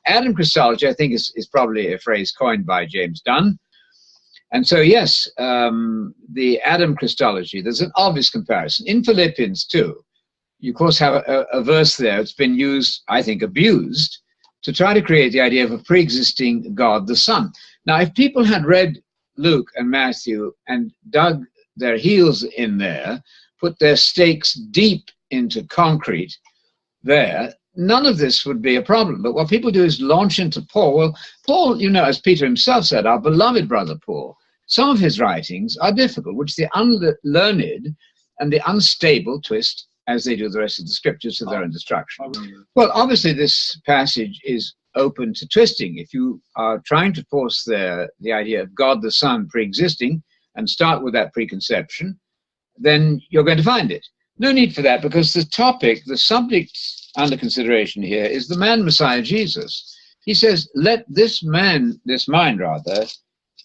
Adam Christology, I think, is probably a phrase coined by James Dunn. And so, yes, the Adam Christology, there's an obvious comparison. In Philippians 2, you, of course, have a verse there. It's been used, I think, abused, to try to create the idea of a pre-existing God, the Son. Now, if people had read Luke and Matthew and dug their heels in there, put their stakes deep into concrete there, none of this would be a problem. But what people do is launch into Paul. Well, Paul, you know, as Peter himself said, our beloved brother Paul, some of his writings are difficult, which the unlearned and the unstable twist, as they do the rest of the scriptures, to their own destruction. Well, obviously this passage is open to twisting. If you are trying to force the idea of God the Son pre-existing and start with that preconception, then you're going to find it. No need for that, because the topic, the subject under consideration here is the man Messiah Jesus. He says, let this mind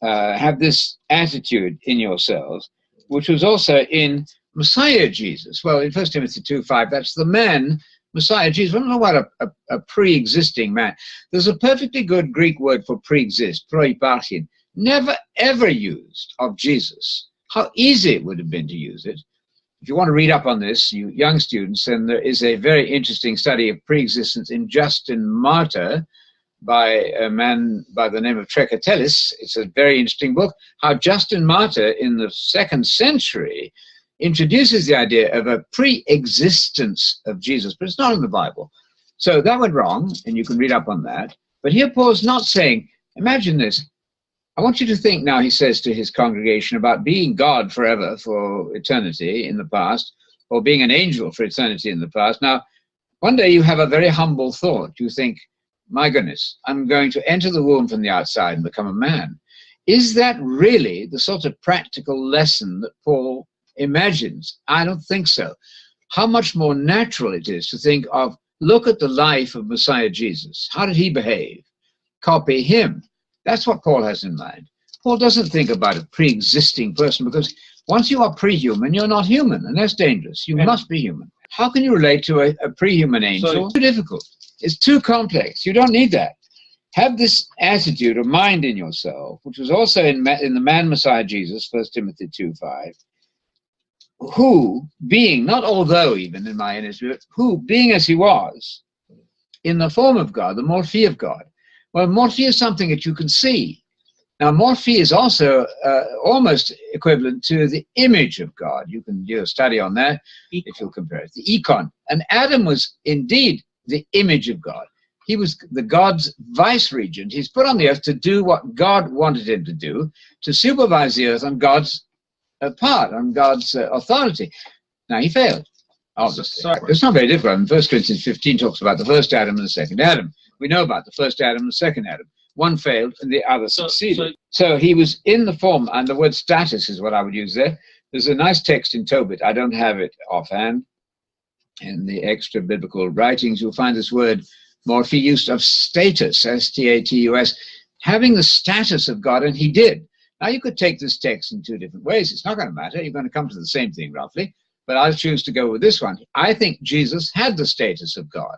have this attitude in yourselves, which was also in Messiah Jesus. Well, in 1 Timothy 2:5, that's the man Messiah Jesus. We don't know about a pre-existing man. There's a perfectly good Greek word for pre-exist, proiparchin, never ever used of Jesus. How easy it would have been to use it. If you want to read up on this, you young students, then there is a very interesting study of pre-existence in Justin Martyr by a man by the name of Trekatellis. It's a very interesting book, how Justin Martyr in the 2nd century introduces the idea of a pre-existence of Jesus, but it's not in the Bible. So that went wrong, and you can read up on that. But here Paul's not saying, imagine this, I want you to think now, he says to his congregation, about being God forever for eternity in the past, or being an angel for eternity in the past. Now, one day you have a very humble thought. You think, my goodness, I'm going to enter the womb from the outside and become a man. Is that really the sort of practical lesson that Paul imagines? I don't think so. How much more natural it is to think of, look at the life of Messiah Jesus. How did he behave? Copy him. That's what Paul has in mind. Paul doesn't think about a pre-existing person, because once you are pre-human, you're not human, and that's dangerous. You must be human. How can you relate to a pre-human angel? It's too difficult. It's too complex. You don't need that. Have this attitude or mind in yourself, which was also in the man Messiah Jesus, 1 Timothy 2:5, who, being, not although even in my inner spirit, who, being as he was, in the form of God, the morphe of God. Well, morphe is something that you can see. Now, morphe is also almost equivalent to the image of God. You can do a study on that if you'll compare it. The icon. And Adam was indeed the image of God. He was the God's vice-regent. He's put on the earth to do what God wanted him to do, to supervise the earth on God's part, on God's authority. Now, he failed. Obviously. It's not very difficult. And 1 Corinthians 15 talks about the first Adam and the second Adam. We know about the first Adam and the second Adam. One failed and the other succeeded. So he was in the form, and the word status is what I would use there. There's a nice text in Tobit. I don't have it offhand. In the extra biblical writings, you'll find this word morphe used of status, S-T-A-T-U-S, having the status of God, and he did. Now, you could take this text in two different ways. It's not going to matter. You're going to come to the same thing, roughly. But I'll choose to go with this one. I think Jesus had the status of God.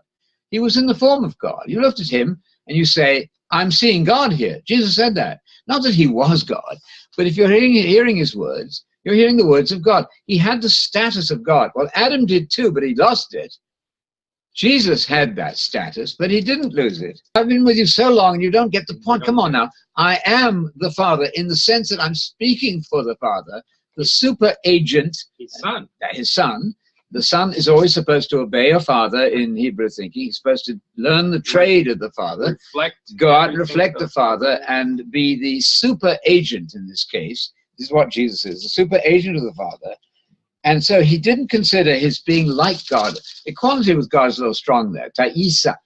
He was in the form of God. You looked at him and you say, I'm seeing God here. Jesus said that. Not that he was God, but if you're hearing his words, you're hearing the words of God. He had the status of God. Well, Adam did too, but he lost it. Jesus had that status, but he didn't lose it. I've been with you so long and you don't get the point. Come on now. I am the Father in the sense that I'm speaking for the Father, the super agent, his son. The son is always supposed to obey a father in Hebrew thinking. He's supposed to learn the trade of the father, go out and reflect the father, and be the super agent in this case. This is what Jesus is, the super agent of the Father. And so he didn't consider his being like God. Equality with God is a little strong there. Ta'isa,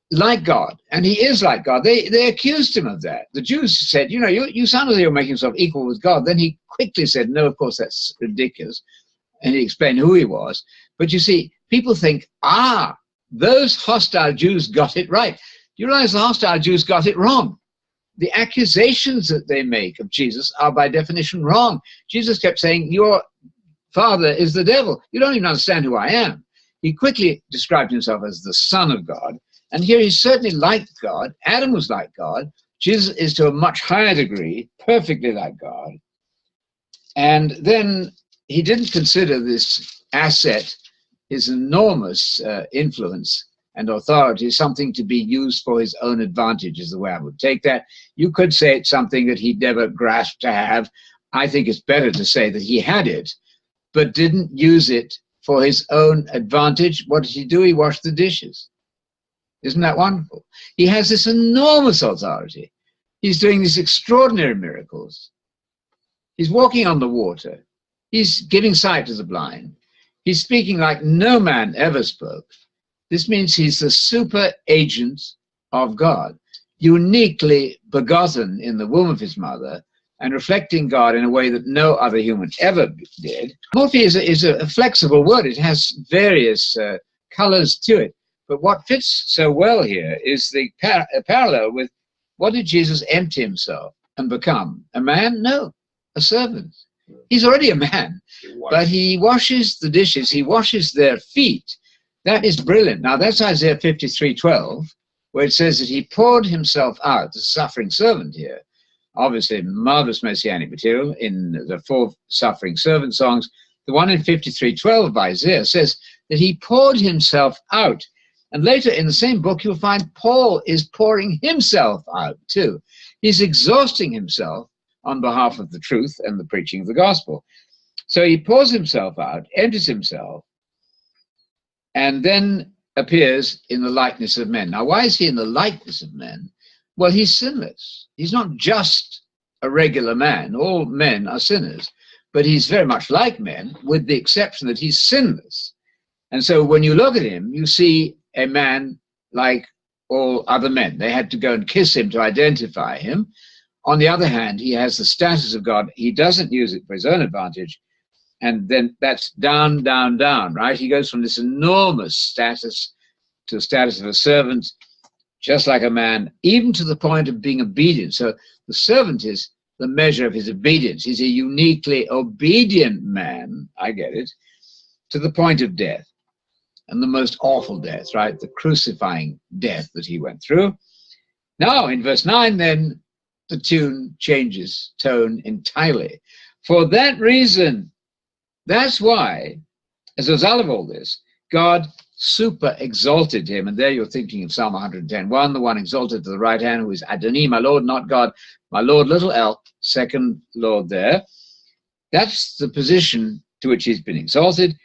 like God. And he is like God. They accused him of that. The Jews said, you know, you sound as though you're making yourself equal with God. Then he quickly said, no, of course, that's ridiculous. And he explained who he was. But you see, people think, those hostile Jews got it right. You realize the hostile Jews got it wrong. The accusations that they make of Jesus are by definition wrong. Jesus kept saying, your father is the devil. You don't even understand who I am. He quickly described himself as the Son of God. And here he's certainly like God. Adam was like God. Jesus is to a much higher degree, perfectly like God. And then he didn't consider this asset, his enormous influence and authority, something to be used for his own advantage, is the way I would take that. You could say it's something that he'd never grasped to have. I think it's better to say that he had it, but didn't use it for his own advantage. What did he do? He washed the dishes. Isn't that wonderful? He has this enormous authority. He's doing these extraordinary miracles. He's walking on the water. He's giving sight to the blind. He's speaking like no man ever spoke. This means he's the super agent of God, uniquely begotten in the womb of his mother and reflecting God in a way that no other human ever did. Morphe is a flexible word. It has various colors to it. But what fits so well here is the parallel with, what did Jesus empty himself and become? A man? No, a servant. He's already a man, but he washes the dishes. He washes their feet. That is brilliant. Now, that's Isaiah 53:12, where it says that he poured himself out, the suffering servant here. Obviously, marvelous messianic material in the 4 suffering servant songs. The one in 53:12 of Isaiah says that he poured himself out. And later in the same book, you'll find Paul is pouring himself out too. He's exhausting himself on behalf of the truth and the preaching of the gospel. So he pours himself out, empties himself, and then appears in the likeness of men. Now, why is he in the likeness of men? Well, he's sinless. He's not just a regular man. All men are sinners. But he's very much like men, with the exception that he's sinless. And so when you look at him, you see a man like all other men. They had to go and kiss him to identify him. On the other hand, he has the status of God. He doesn't use it for his own advantage. And then that's down, down, down, right? He goes from this enormous status to the status of a servant, just like a man, even to the point of being obedient. So the servant is the measure of his obedience. He's a uniquely obedient man, I get it, to the point of death. And the most awful death, right? The crucifying death that he went through. Now, in verse 9, then, the tune changes tone entirely. For that reason, that's why, as a result of all this, God super exalted him. And there you're thinking of Psalm 110:1, the one exalted to the right hand, who is Adonai, my Lord, not God, my Lord, little l, second Lord there. That's the position to which he's been exalted.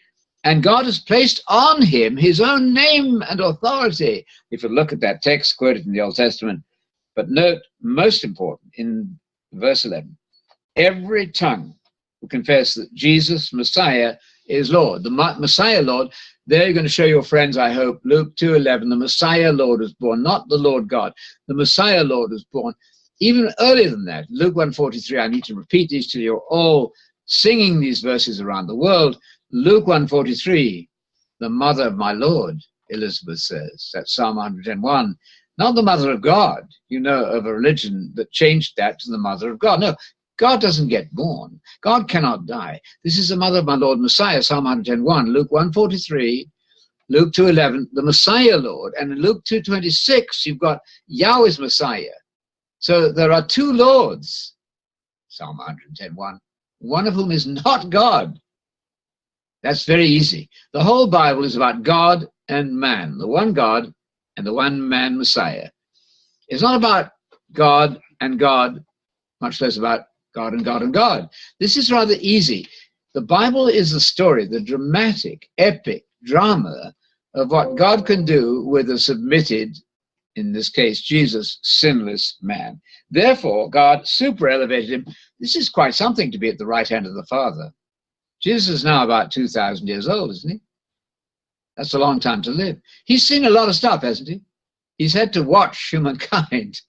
And God has placed on him his own name and authority. If you look at that text quoted in the Old Testament, but note, most important, in verse 11, every tongue will confess that Jesus, Messiah, is Lord. The Messiah, Lord, there you're going to show your friends, I hope, Luke 2:11, the Messiah, Lord, was born, not the Lord God. The Messiah, Lord, was born. Even earlier than that, Luke 1:43, I need to repeat these till you're all singing these verses around the world. Luke 1:43, the mother of my Lord, Elizabeth says. That's Psalm 101. Not the mother of God, you know, of a religion that changed that to the mother of God. No, God doesn't get born. God cannot die. This is the mother of my Lord Messiah, Psalm 110:1. Luke 1:43, Luke 2:11, the Messiah, Lord. And in Luke 2:26, you've got Yahweh's Messiah. So there are 2 Lords, Psalm 110:1, one of whom is not God. That's very easy. The whole Bible is about God and man, the one God and the one man Messiah. It's not about God and God, much less about God and God and God. This is rather easy. The Bible is the story, the dramatic, epic drama of what God can do with a submitted, in this case, Jesus, sinless man. Therefore, God super elevated him. This is quite something to be at the right hand of the Father. Jesus is now about 2,000 years old, isn't he? That's a long time to live. He's seen a lot of stuff, hasn't he? He's had to watch humankind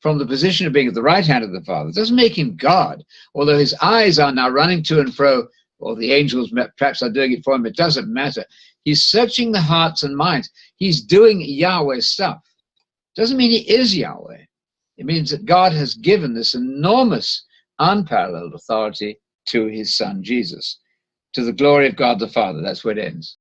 from the position of being at the right hand of the Father. It doesn't make him God, although his eyes are now running to and fro, or the angels perhaps are doing it for him. It doesn't matter. He's searching the hearts and minds. He's doing Yahweh stuff. Doesn't mean he is Yahweh. It means that God has given this enormous, unparalleled authority to his Son, Jesus, to the glory of God the Father. That's where it ends.